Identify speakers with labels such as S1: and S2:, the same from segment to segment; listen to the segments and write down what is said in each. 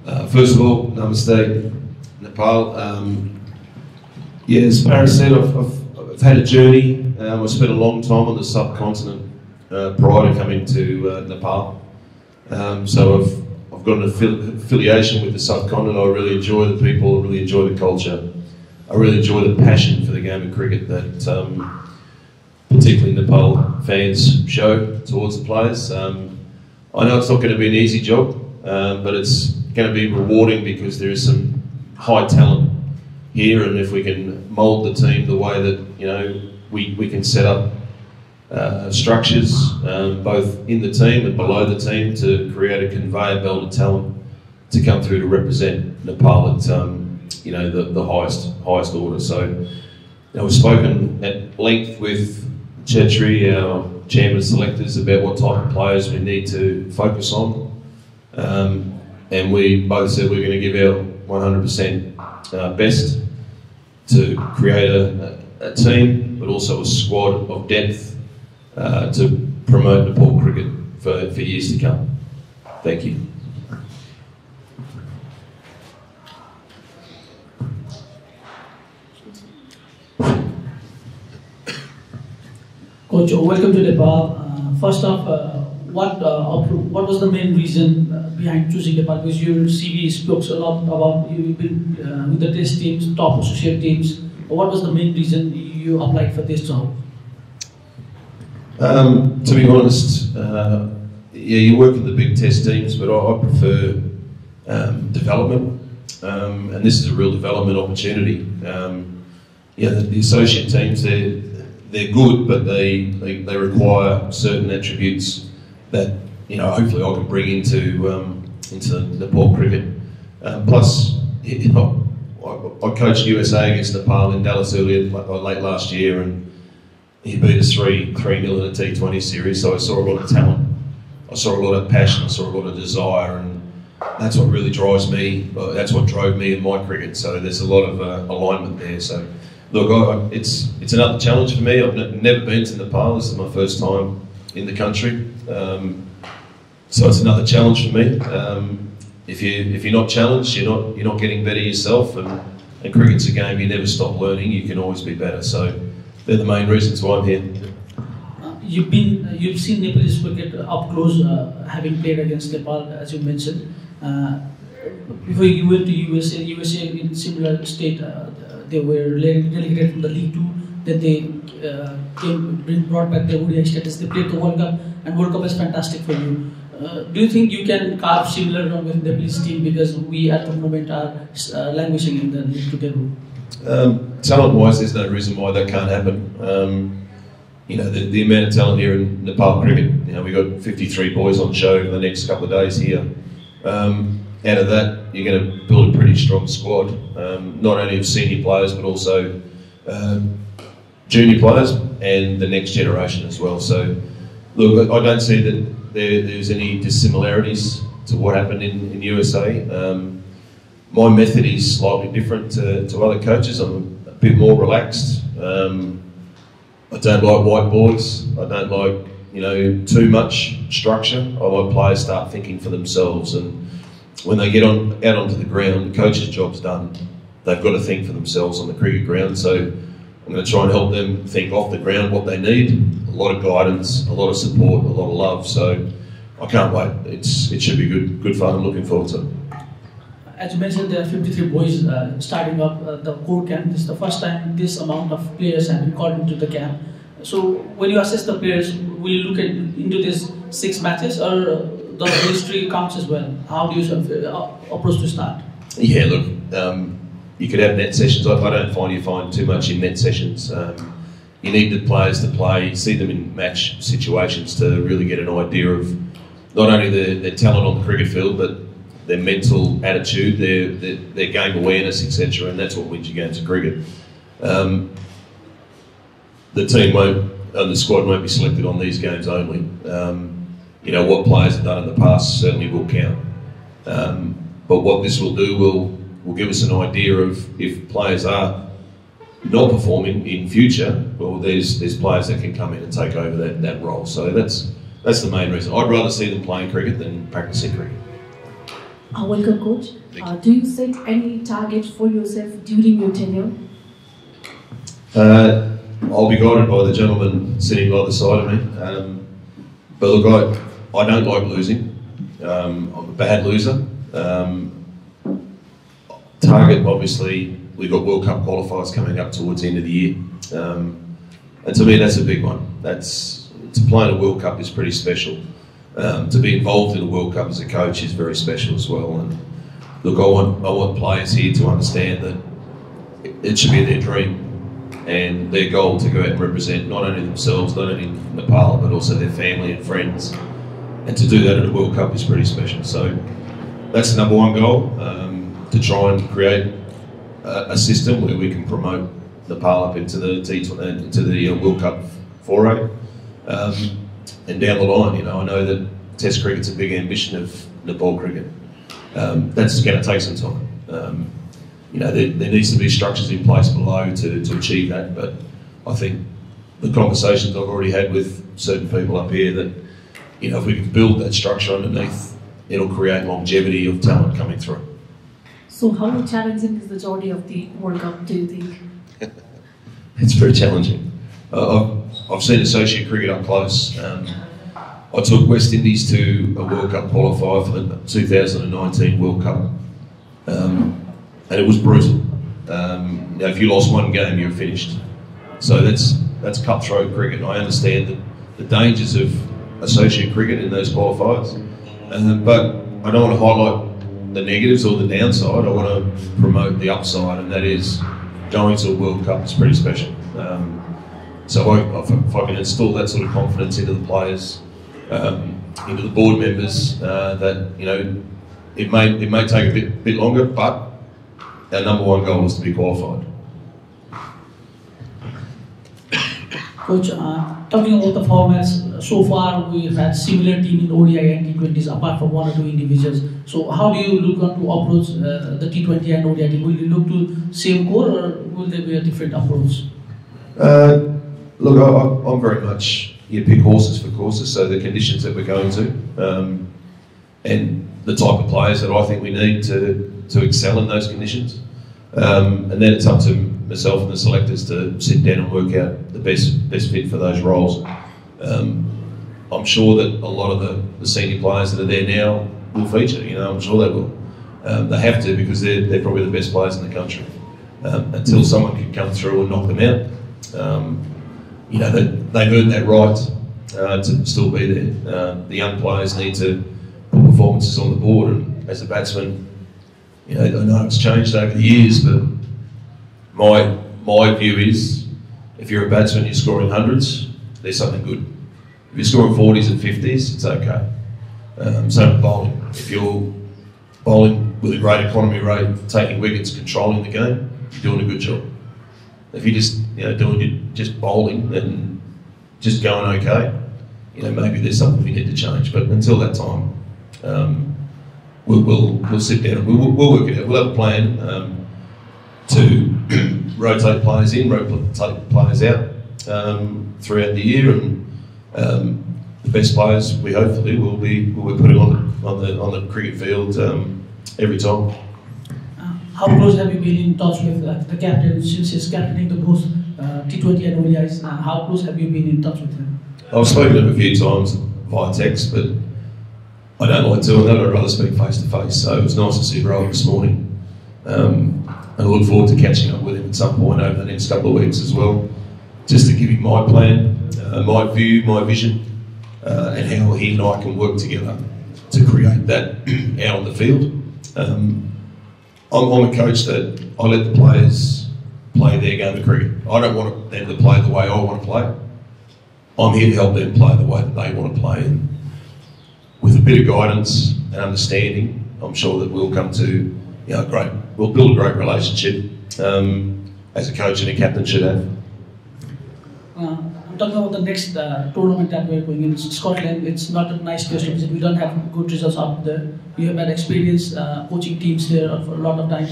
S1: First of all, namaste, Nepal. Yeah, as Paris said, I've had a journey. I spent a long time on the subcontinent prior to coming to Nepal. So I've got an affiliation with the subcontinent. I really enjoy the people, I really enjoy the culture. I really enjoy the passion for the game of cricket that particularly Nepal fans show towards the players. I know it's not going to be an easy job, but it's going to be rewarding because there is some high talent here, and if we can mould the team the way that we can set up structures both in the team and below the team to create a conveyor belt of talent to come through to represent Nepal at the highest order. So we've spoken at length with Chetri, our chairman of selectors, about what type of players we need to focus on. And we both said we're going to give our 100% best to create a team, but also a squad of depth to promote Nepal cricket for years to come. Thank you.
S2: Coach, welcome to Nepal. First off, what was the main reason behind choosing Nepal? Because your CV speaks a lot about you've been with the test teams, top associate teams. What was the main reason you applied for this job?
S1: To be honest, yeah, you work in the big test teams, but I prefer development, and this is a real development opportunity. The associate teams, they're good, but they require certain attributes that hopefully I can bring into Nepal cricket. Plus, I coached USA against Nepal in Dallas late last year, and he beat us 3-0 in a T20 series. So I saw a lot of talent, I saw a lot of passion, I saw a lot of desire, and that's what really drives me. That's what drove me in my cricket. So there's a lot of alignment there. So. Look, it's another challenge for me. I've never been to Nepal. This is my first time in the country, so it's another challenge for me. If you're not challenged, you're not getting better yourself. And cricket's a game you never stop learning. You can always be better. So they're the main reasons why I'm here.
S2: You've seen Nepalese cricket up close, having played against Nepal, as you mentioned. Before you went to USA in similar state. They were relegated from the League 2, then they brought back their ODI status, they played the World Cup, and World Cup is fantastic for you. Do you think you can carve similar ground with the Nepalese team, because we at the moment are languishing in the League 2 table?
S1: Talent-wise, there's no reason why that can't happen. The amount of talent here in Nepal cricket, we've got 53 boys on show for the next couple of days here. Out of that, you're going to build a pretty strong squad, not only of senior players but also junior players and the next generation as well. So, look, I don't see that there's any dissimilarities to what happened in USA. My method is slightly different to other coaches. I'm a bit more relaxed. I don't like whiteboards. I don't like too much structure. I like players start thinking for themselves, and when they get out onto the ground, the coach's job's done. They've got to think for themselves on the cricket ground. So I'm going to try and help them think off the ground what they need. A lot of guidance, a lot of support, a lot of love. So I can't wait. It should be good fun. I'm looking forward to it.
S2: As you mentioned, there are 53 boys starting up the core camp. This is the first time this amount of players have been called into the camp. So when you assess the players, will you look into these 6 matches, or the history counts as well? How do you approach to start?
S1: Yeah, look, you could have net sessions. I don't find you find too much in net sessions. You need the players to play, see them in match situations to really get an idea of not only their talent on the cricket field, but their mental attitude, their game awareness, etc. And that's what wins you games of cricket. The team the squad won't be selected on these games only. What players have done in the past certainly will count. But what this will do will give us an idea of if players are not performing in future, well, there's players that can come in and take over that role. So that's the main reason. I'd rather see them playing cricket than practicing cricket.
S3: Welcome, coach. Do you set any target for yourself during your tenure?
S1: I'll be guided by the gentleman sitting by the side of me. But look, I don't like losing. I'm a bad loser. Target, obviously, we've got World Cup qualifiers coming up towards the end of the year. And to me, that's a big one. To play in a World Cup is pretty special. To be involved in a World Cup as a coach is very special as well. And look, I want players here to understand that it should be their dream and their goal to go out and represent not only themselves, not only Nepal, but also their family and friends. And to do that at a World Cup is pretty special. So that's the number one goal, to try and create a system where we can promote Nepal up into the T20, into the World Cup foray. And down the line, I know that Test cricket's a big ambition of Nepal cricket. That's going to take some time. There needs to be structures in place below to achieve that, but I think the conversations I've already had with certain people up here that, if we can build that structure underneath, it'll create longevity of talent coming through.
S3: So how challenging is the journey of the World Cup, do you think?
S1: It's very challenging. I've seen associate cricket up close. I took West Indies to a World Cup qualifier for the 2019 World Cup. And it was brutal. If you lost one game, you're finished. So that's cutthroat cricket. And I understand the dangers of associate cricket in those qualifiers. But I don't want to highlight the negatives or the downside. I want to promote the upside, and that is going to a World Cup is pretty special. So if I can install that sort of confidence into the players, into the board members, that it may take a bit longer, but our number one goal is to be qualified.
S2: Coach, talking about the formats, so far we've had similar team in ODI and T20s apart from one or two individuals. So how do you look on to approach the T20 and ODI team? Will you look to same core or will there be a different approach?
S1: Look, I'm very much, you pick horses for courses, so the conditions that we're going to, and the type of players that I think we need to excel in those conditions. And then it's up to myself and the selectors to sit down and work out the best fit for those roles. I'm sure that a lot of the senior players that are there now will feature, I'm sure they will. They have to, because they're probably the best players in the country. Until someone can come through and knock them out, they've earned that right to still be there. The young players need to put performances on the board, and as a batsman, I know it's changed over the years, but my view is, if you're a batsman, you're scoring hundreds, there's something good. If you're scoring 40s and 50s, it's okay. Same with bowling. If you're bowling with a great economy rate, taking wickets, controlling the game, you're doing a good job. If you're just bowling and just going okay, maybe there's something we need to change. But until that time, we'll sit down and we'll work it out. We'll have a plan to rotate players in, rotate players out throughout the year, and the best players we hopefully will be putting on the cricket field every time.
S2: How close have you been in touch with the captain, since he's captaining the both T20 and ODIs? How close have you been in touch with him?
S1: I've spoken to him a few times via text, but I don't like doing that. I'd rather speak face to face. So it was nice to see Rowan this morning. And I look forward to catching up with him at some point over the next couple of weeks as well, just to give him my plan, my view, my vision, and how he and I can work together to create that out on the field. I'm a coach that I let the players play their game of cricket. I don't want them to play the way I want to play. I'm here to help them play the way that they want to play. And with a bit of guidance and understanding, I'm sure that we'll come to we'll build a great relationship as a coach and a captain should have.
S2: I'm talking about the next tournament that we're going in Scotland. It's not a nice place to visit. We don't have good results up there. You have had experience coaching teams there for a lot of time.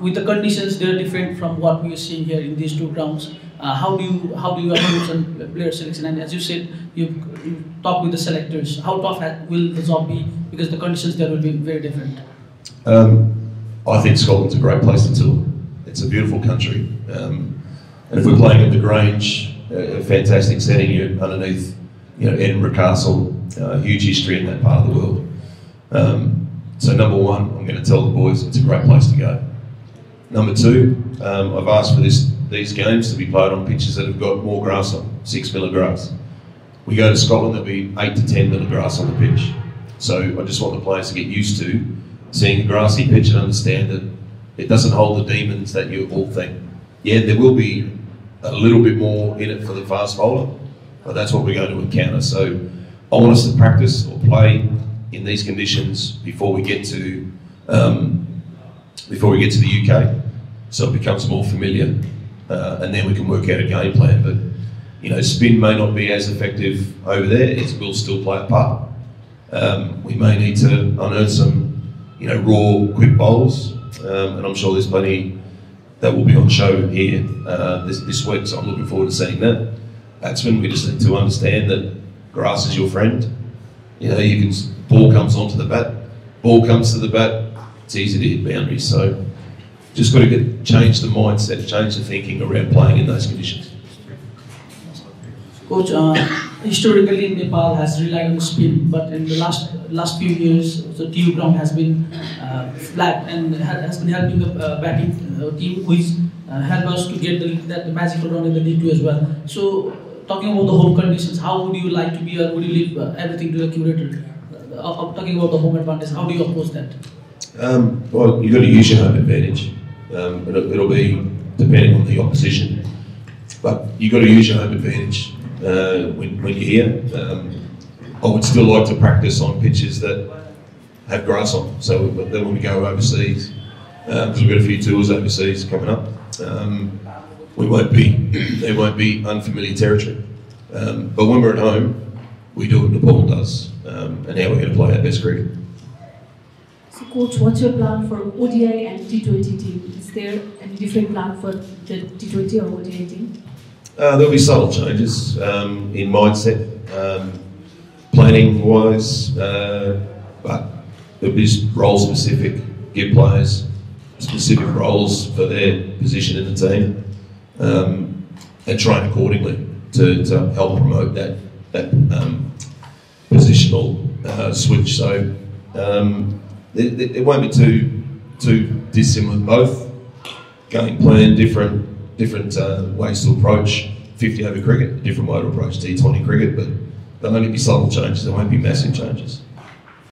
S2: with the conditions, they're different from what we are seeing here in these two grounds. How do you approach on player selection? And as you said, you talk with the selectors. How tough will the job be? Because the conditions there will be very different.
S1: I think Scotland's a great place to tour. It's a beautiful country, and if we're playing at the Grange, a fantastic setting, you're underneath, Edinburgh Castle, huge history in that part of the world. So number one, I'm going to tell the boys it's a great place to go. Number two, I've asked for these games to be played on pitches that have got more grass on, 6 mil of grass. We go to Scotland, there'll be 8 to 10 mil of grass on the pitch. So I just want the players to get used to seeing a grassy pitch and understand that it doesn't hold the demons that you all think. Yeah, there will be a little bit more in it for the fast bowler, but that's what we're going to encounter. So I want us to practice or play in these conditions before we get to the UK, so it becomes more familiar, and then we can work out a game plan. But spin may not be as effective over there. It will still play a part. We may need to unearth some, raw, quick bowls, and I'm sure there's plenty that will be on show here this week. So I'm looking forward to seeing that. Batsmen, we just need to understand that grass is your friend. Ball comes onto the bat, ball comes to the bat. It's easy to hit boundaries. So just got to change the mindset, change the thinking around playing in those conditions.
S2: Coach, historically Nepal has relied on spin, but in the last few years the TU ground has been flat and has been helping the batting team, which helped us to get the magical run in the League 2 as well. So talking about the home conditions, how would you like to be, or would you leave everything to the curator? Talking about the home advantage, how do you oppose that?
S1: Well, you've got to use your home advantage. It'll be depending on the opposition, but you've got to use your home advantage when you're here. I would still like to practice on pitches that have grass on. So then when we go overseas, because we've got a few tours overseas coming up, there won't be unfamiliar territory. But when we're at home, we do what Nepal does, and now we're going to play our best cricket.
S3: So, Coach, what's your plan for ODI and T20 team? Is there any different plan for the T20 or ODI team?
S1: There'll be subtle changes in mindset, planning-wise, but it'll be role-specific. Give players specific roles for their position in the team, and train accordingly to help promote that positional switch. So it won't be too dissimilar. Both game plan, different ways to approach 50 over cricket, a different way to approach T20 cricket, but there'll only be subtle changes. There won't be massive changes.